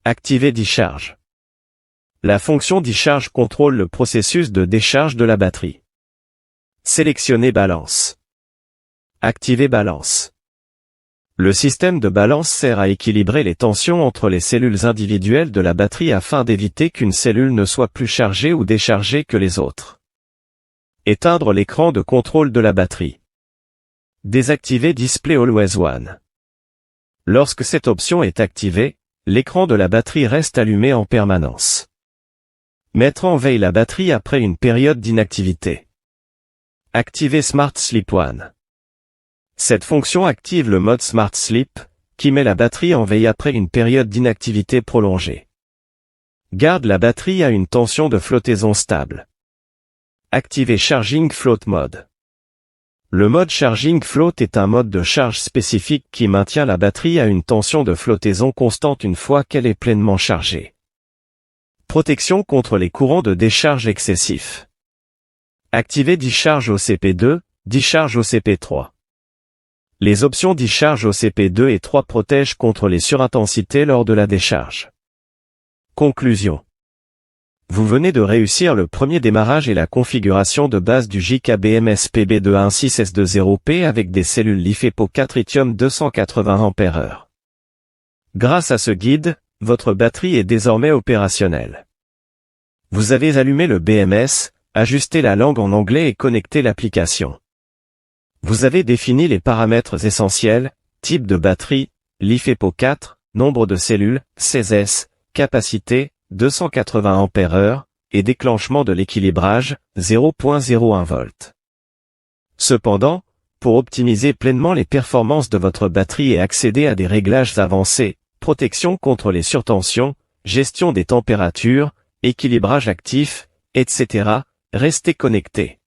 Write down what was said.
Activer Discharge. La fonction Discharge contrôle le processus de décharge de la batterie. Sélectionnez Balance. Activer Balance. Le système de balance sert à équilibrer les tensions entre les cellules individuelles de la batterie afin d'éviter qu'une cellule ne soit plus chargée ou déchargée que les autres. Éteindre l'écran de contrôle de la batterie. Désactiver Display Always On. Lorsque cette option est activée, l'écran de la batterie reste allumé en permanence. Mettre en veille la batterie après une période d'inactivité. Activer Smart Sleep On. Cette fonction active le mode Smart Sleep, qui met la batterie en veille après une période d'inactivité prolongée. Garde la batterie à une tension de flottaison stable. Activer Charging Float Mode. Le mode Charging Float est un mode de charge spécifique qui maintient la batterie à une tension de flottaison constante une fois qu'elle est pleinement chargée. Protection contre les courants de décharge excessifs. Activer Discharge OCP2, Discharge OCP3. Les options Discharge OCP2 et 3 protègent contre les surintensités lors de la décharge. Conclusion. Vous venez de réussir le premier démarrage et la configuration de base du JK-BMS PB216S20P avec des cellules LiFePO4 Lithium 280 Ah. Grâce à ce guide, votre batterie est désormais opérationnelle. Vous avez allumé le BMS, ajusté la langue en anglais et connecté l'application. Vous avez défini les paramètres essentiels, type de batterie, LiFePO4, nombre de cellules, 16S, capacité, 280 Ah, et déclenchement de l'équilibrage, 0.01 V. Cependant, pour optimiser pleinement les performances de votre batterie et accéder à des réglages avancés, protection contre les surtensions, gestion des températures, équilibrage actif, etc., restez connecté.